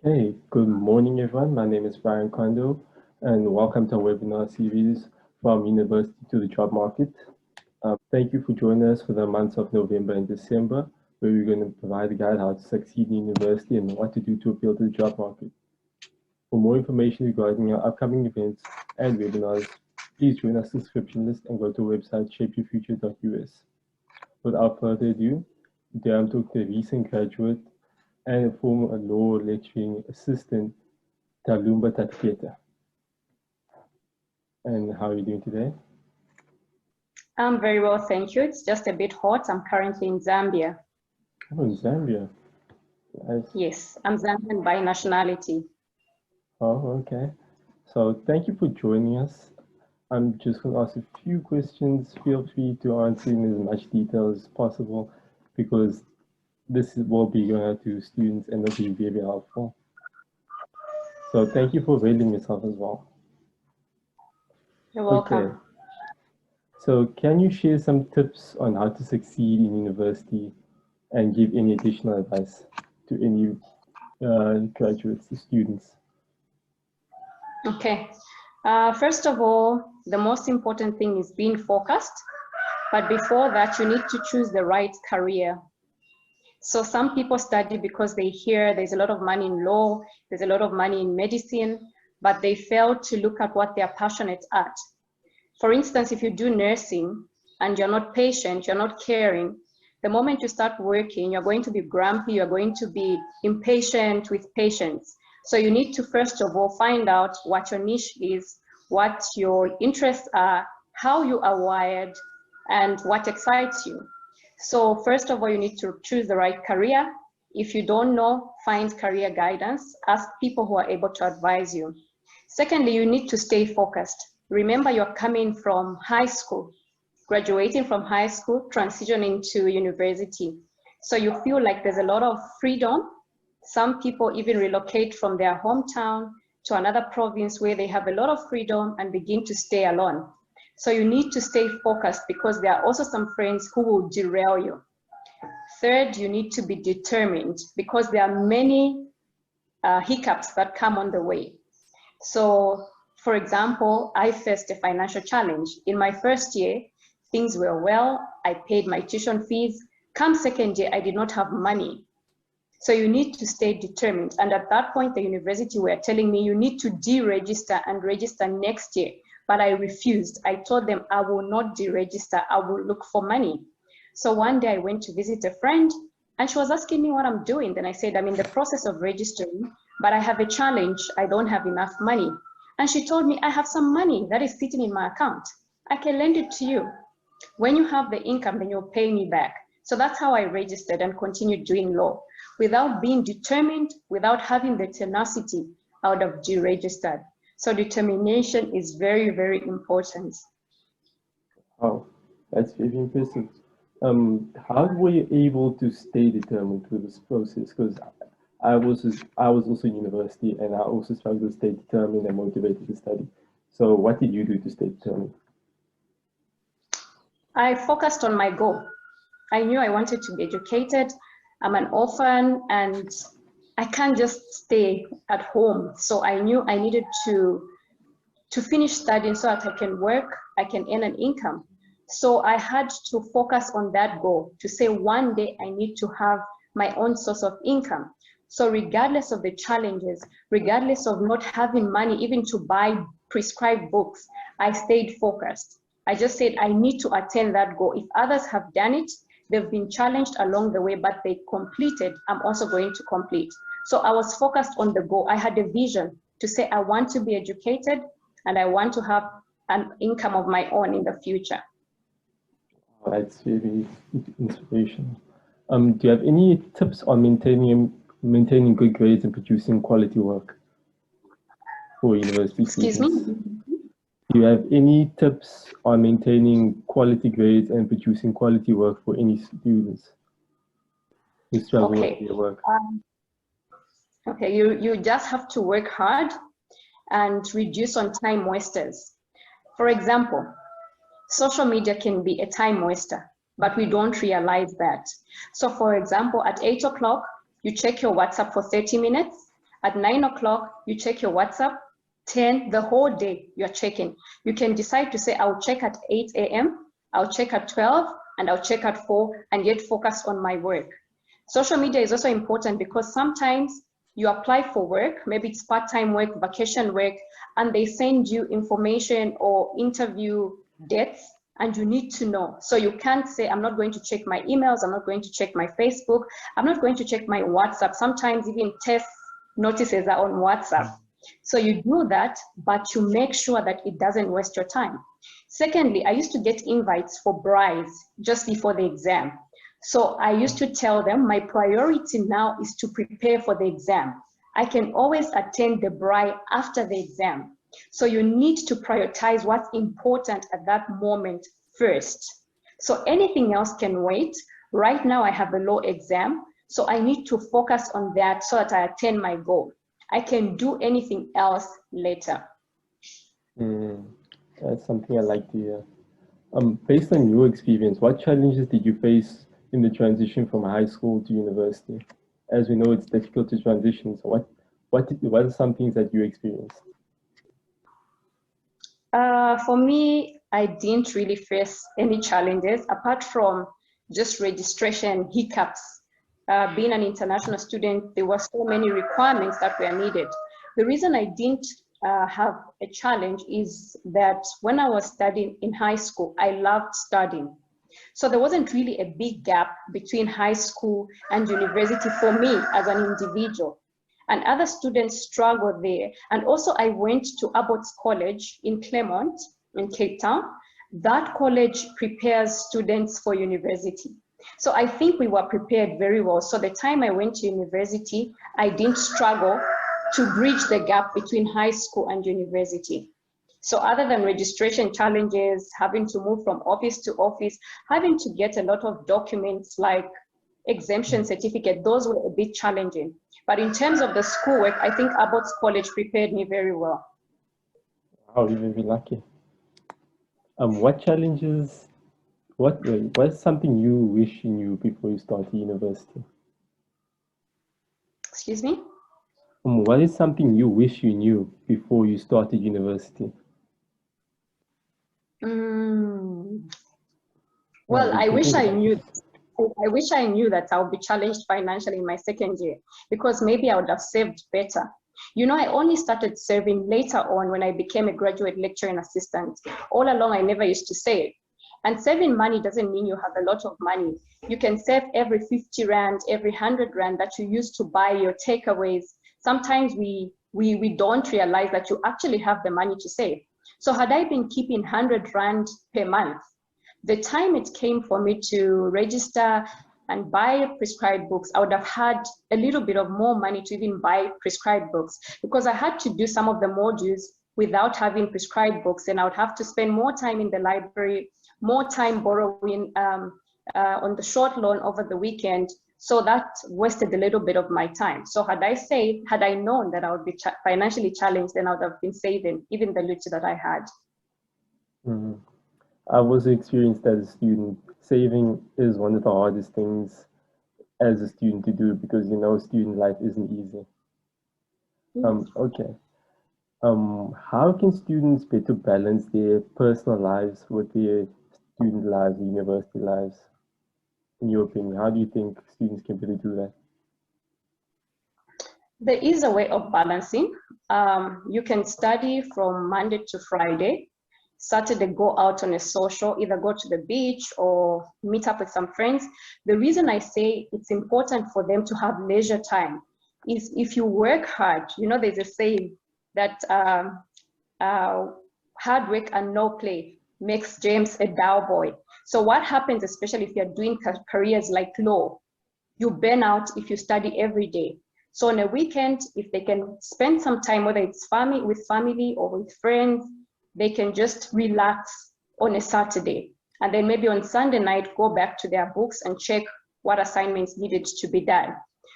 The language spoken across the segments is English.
Hey, good morning, everyone. My name is Brian Kondo, and welcome to our webinar series from university to the job market. Thank you for joining us for the months of November and December, where we're going to provide a guide how to succeed in university and what to do to appeal to the job market. For more information regarding our upcoming events and webinars, please join our subscription list and go to our website shapeyourfuture.us. Without further ado, today I'm talking to a recent graduate and a former law lecturing assistant, Talumba Kateketa. And how are you doing today? I'm very well, thank you. It's just a bit hot. I'm currently in Zambia. Oh, in Zambia. Nice. Yes, I'm Zambian by nationality. Oh, okay. So thank you for joining us. I'm just going to ask a few questions. Feel free to answer in as much detail as possible because this will be going out to students and it'll be very helpful. So thank you for availing yourself as well. You're welcome. Okay. So can you share some tips on how to succeed in university and give any additional advice to any graduates, students? Okay. First of all, the most important thing is being focused. But before that, you need to choose the right career. So some people study because they hear there's a lot of money in law, there's a lot of money in medicine, but they fail to look at what they're passionate at. For instance, if you do nursing and you're not patient, you're not caring, the moment you start working, you're going to be grumpy, you're going to be impatient with patients. So you need to, first of all, find out what your niche is, what your interests are, how you are wired, and what excites you. So first of all, you need to choose the right career. If you don't know, find career guidance, ask people who are able to advise you. Secondly, you need to stay focused. Remember, you're coming from high school, graduating from high school, transitioning to university. So you feel like there's a lot of freedom. Some people even relocate from their hometown to another province where they have a lot of freedom and begin to stay alone. So you need to stay focused because there are also some friends who will derail you. Third, you need to be determined because there are many hiccups that come on the way. So, for example, I faced a financial challenge. In my first year, things were well. I paid my tuition fees. Come second year, I did not have money. So you need to stay determined. And at that point, the university were telling me, you need to deregister and register next year. But I refused. I told them I will not deregister. I will look for money. So one day I went to visit a friend and she was asking me what I'm doing. Then I said, I'm in the process of registering, but I have a challenge. I don't have enough money. And she told me, I have some money that is sitting in my account. I can lend it to you. When you have the income, then you'll pay me back. So that's how I registered and continued doing law. Without being determined, without having the tenacity, I would have deregistered. So determination is very, very important. Oh, that's very impressive. How were you able to stay determined through this process? Because I was also in university and I also struggled to stay determined and motivated to study. So what did you do to stay determined? I focused on my goal. I knew I wanted to be educated. I'm an orphan and I can't just stay at home. So I knew I needed to finish studying so that I can work, I can earn an income. So I had to focus on that goal to say one day I need to have my own source of income. So regardless of the challenges, regardless of not having money even to buy prescribed books, I stayed focused. I just said I need to attain that goal. If others have done it, they've been challenged along the way, but they completed, I'm also going to complete. So I was focused on the goal. I had a vision to say I want to be educated and I want to have an income of my own in the future. That's very inspirational. Do you have any tips on maintaining good grades and producing quality work for university Excuse students? me? Do you have any tips on maintaining quality grades and producing quality work for any students who struggle with their work? Okay, you just have to work hard and reduce on time wasters. For example, social media can be a time waster, but we don't realize that. So for example, at 8 o'clock, you check your WhatsApp for 30 minutes. At 9 o'clock, you check your WhatsApp. 10, the whole day you're checking. You can decide to say, I'll check at 8 a.m., I'll check at 12, and I'll check at 4, and yet focus on my work. Social media is also important because sometimes you apply for work, maybe it's part-time work, vacation work, and they send you information or interview dates, and you need to know. So you can't say, I'm not going to check my emails, I'm not going to check my Facebook, I'm not going to check my WhatsApp. Sometimes even test notices are on WhatsApp. So you do that, but you make sure that it doesn't waste your time. Secondly, I used to get invites for brides just before the exam. So I used to tell them my priority now is to prepare for the exam. I can always attend the bride after the exam. So you need to prioritize what's important at that moment first. So anything else can wait. Right now I have a law exam, so I need to focus on that so that I attain my goal. I can do anything else later. That's something I like to hear. Based on your experience, what challenges did you face in the transition from high school to university? As we know, it's difficult to transition. So what are some things that you experienced? For me, I didn't really face any challenges apart from just registration hiccups. Being an international student, there were so many requirements that were needed. The reason I didn't have a challenge is that when I was studying in high school, I loved studying. So there wasn't really a big gap between high school and university for me as an individual. And other students struggled there. And also I went to Abbott's College in Claremont, in Cape Town. That college prepares students for university. So I think we were prepared very well. So the time I went to university, I didn't struggle to bridge the gap between high school and university. So other than registration challenges, having to move from office to office, having to get a lot of documents like exemption certificate, those were a bit challenging. But in terms of the schoolwork, I think Abbott's College prepared me very well. Wow, you're very lucky. What challenges, what's something you wish you knew before you started university? Excuse me? What is something you wish you knew before you started university? Well, I wish I knew that I would be challenged financially in my second year, because maybe I would have saved better. You know, I only started saving later on when I became a graduate lecturing assistant. All along, I never used to save. And saving money doesn't mean you have a lot of money. You can save every 50 Rand, every 100 Rand that you use to buy your takeaways. Sometimes we don't realize that you actually have the money to save. So had I been keeping 100 Rand per month, the time it came for me to register and buy prescribed books, I would have had a little bit of more money to even buy prescribed books, because I had to do some of the modules without having prescribed books, and I would have to spend more time in the library, more time borrowing on the short loan over the weekend. So that wasted a little bit of my time. So had I known that I would be financially challenged, then I would have been saving even the little that I had. I was experienced as a student. Saving is one of the hardest things as a student to do, because you know student life isn't easy. Okay. How can students better balance their personal lives with their student lives, university lives? In your opinion, how do you think students can better do that? There is a way of balancing. You can study from Monday to Friday. Saturday, go out on a social, either go to the beach or meet up with some friends. The reason I say it's important for them to have leisure time is if you work hard, you know, there's a saying that hard work and no play makes James a dull boy. So what happens, especially if you're doing careers like law, you burn out if you study every day. So on a weekend, if they can spend some time, whether it's with family or with friends, they can just relax on a Saturday. And then maybe on Sunday night, go back to their books and check what assignments needed to be done.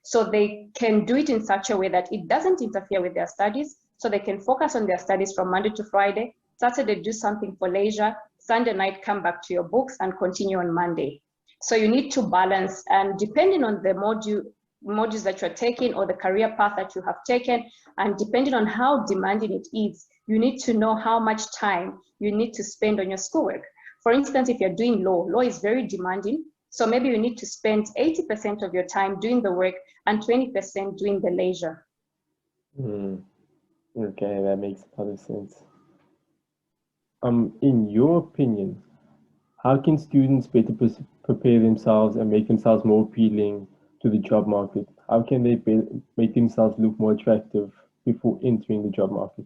So they can do it in such a way that it doesn't interfere with their studies. So they can focus on their studies from Monday to Friday, Saturday do something for leisure, Sunday night come back to your books and continue on Monday. So you need to balance, and depending on the module modules that you're taking or the career path that you have taken. And depending on how demanding it is, you need to know how much time you need to spend on your schoolwork. For instance, if you're doing law is very demanding. So maybe you need to spend 80% of your time doing the work and 20% doing the leisure. Okay, that makes a lot of sense. In your opinion, how can students better prepare themselves and make themselves more appealing to the job market? How can they make themselves look more attractive before entering the job market?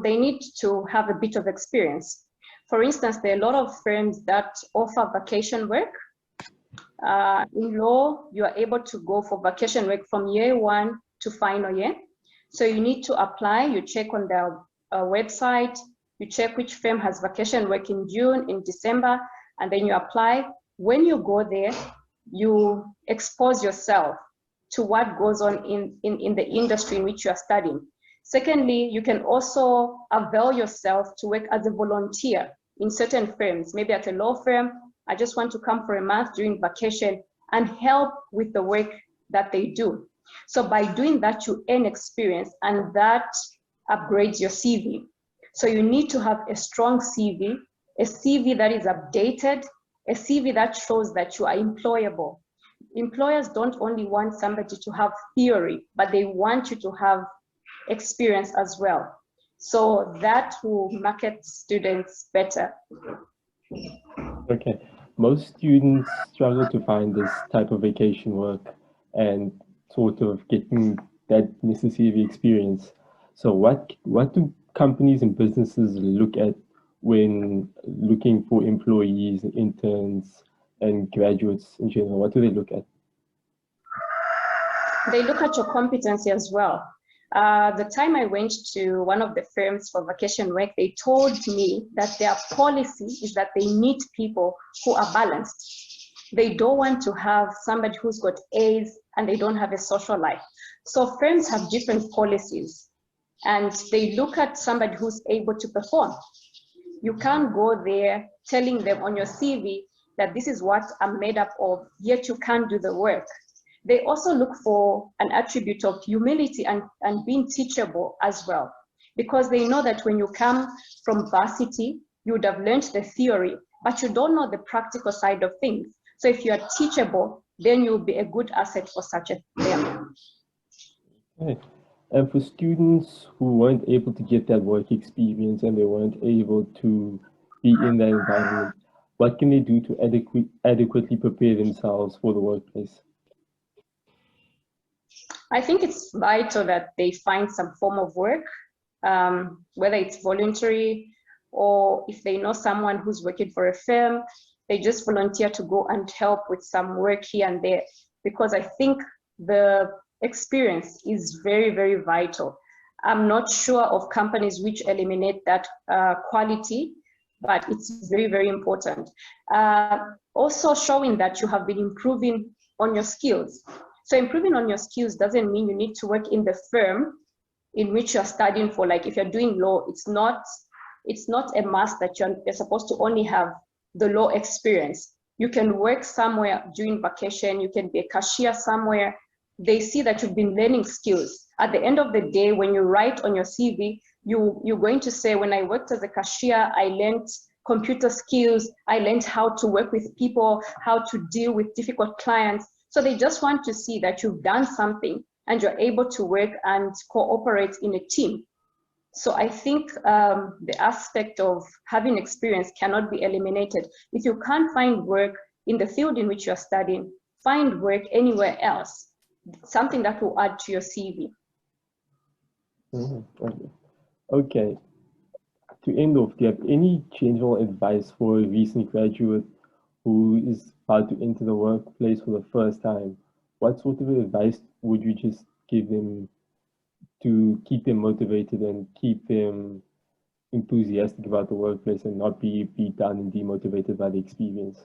They need to have a bit of experience. For instance, there are a lot of firms that offer vacation work. In law, you are able to go for vacation work from year 1 to final year. So you need to apply, you check on their website, you check which firm has vacation work in June, in December, and then you apply. When you go there, you expose yourself to what goes on in the industry in which you are studying. Secondly, you can also avail yourself to work as a volunteer in certain firms, maybe at a law firm. I just want to come for a month during vacation and help with the work that they do. So by doing that, you earn experience and that upgrades your CV. So you need to have a strong CV, a CV that is updated, a CV that shows that you are employable. Employers don't only want somebody to have theory, but they want you to have experience as well. So that will market students better. Okay, most students struggle to find this type of vacation work and sort of getting that necessary experience. So what do companies and businesses look at when looking for employees, interns, and graduates in general? What do they look at? They look at your competency as well. The time I went to one of the firms for vacation work, they told me that their policy is that they need people who are balanced. They don't want to have somebody who's got A's and they don't have a social life. So firms have different policies and they look at somebody who's able to perform. You can't go there telling them on your CV that this is what I'm made up of, yet you can't do the work. They also look for an attribute of humility and being teachable as well, because they know that when you come from varsity, you would have learned the theory, but you don't know the practical side of things. So if you are teachable, then you'll be a good asset for such a firm. Okay. And for students who weren't able to get that work experience and they weren't able to be in that environment, what can they do to adequately prepare themselves for the workplace? I think it's vital that they find some form of work, whether it's voluntary or if they know someone who's working for a firm, they just volunteer to go and help with some work here and there, because I think the experience is very, very vital. I'm not sure of companies which eliminate that quality, but it's very, very important. Also showing that you have been improving on your skills. So improving on your skills doesn't mean you need to work in the firm in which you're studying for. Like if you're doing law, it's not a must that you're supposed to only have the law experience. You can work somewhere during vacation, you can be a cashier somewhere. They see that you've been learning skills. At the end of the day, when you write on your CV, you're going to say, when I worked as a cashier, I learned computer skills, I learned how to work with people, how to deal with difficult clients. So they just want to see that you've done something and you're able to work and cooperate in a team. So I think the aspect of having experience cannot be eliminated. If you can't find work in the field in which you're studying, find work anywhere else, something that will add to your CV. Okay. To end off, do you have any general advice for a recent graduate who is about to enter the workplace for the first time? What sort of advice would you just give them to keep them motivated and keep them enthusiastic about the workplace and not be beat down and demotivated by the experience?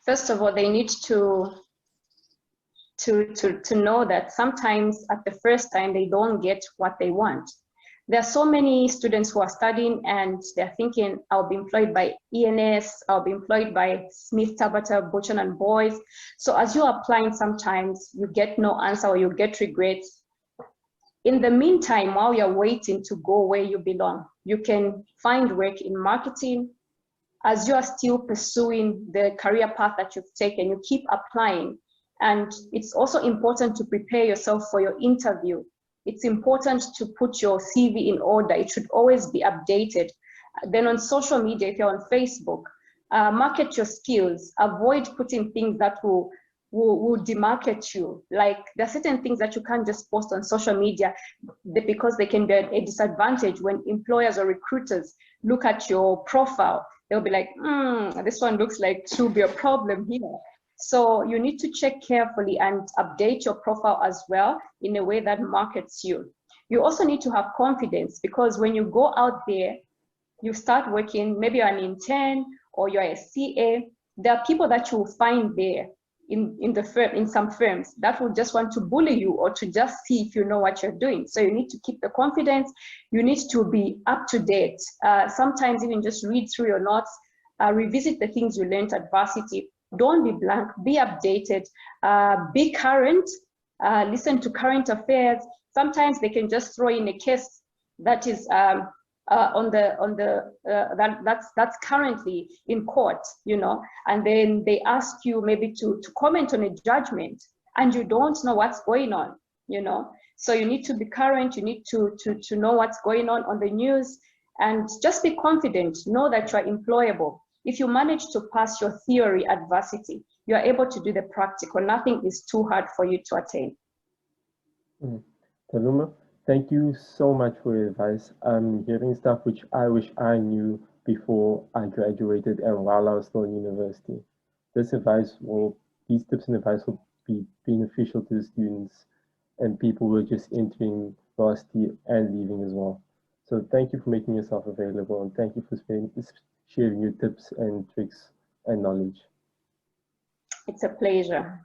First of all, they need to know that sometimes at the first time they don't get what they want. There are so many students who are studying and they're thinking, I'll be employed by ENS, I'll be employed by Smith, Tabata, Buchan and Boys. So as you're applying, sometimes you get no answer or you get regrets. In the meantime, while you're waiting to go where you belong, you can find work in marketing. As you are still pursuing the career path that you've taken, you keep applying. And it's also important to prepare yourself for your interview. It's important to put your CV in order. It should always be updated. Then on social media, if you're on Facebook, market your skills. Avoid putting things that will demarket you. Like there are certain things that you can't just post on social media because they can be a disadvantage when employers or recruiters look at your profile. They'll be like, this one looks like to be a problem here. So you need to check carefully and update your profile as well in a way that markets you. You also need to have confidence, because when you go out there, you start working, maybe you're an intern or you're a CA, there are people that you will find there in the firm, in some firms, that will just want to bully you or to just see if you know what you're doing. So you need to keep the confidence. You need to be up to date. Sometimes even just read through your notes, revisit the things you learned at varsity. Don't be blank, be updated, be current, listen to current affairs. Sometimes they can just throw in a case that is that's currently in court, you know, and then they ask you maybe to comment on a judgment and you don't know what's going on, you know. So you need to be current, you need to know what's going on the news, and just be confident, know that you are employable. If you manage to pass your theory at varsity, you are able to do the practical. Nothing is too hard for you to attain. Talumba, thank you so much for your advice. I'm hearing stuff which I wish I knew before I graduated and while I was still in university. These tips and advice will be beneficial to the students and people who are just entering varsity and leaving as well. So thank you for making yourself available, and thank you for sharing your tips and tricks and knowledge. It's a pleasure.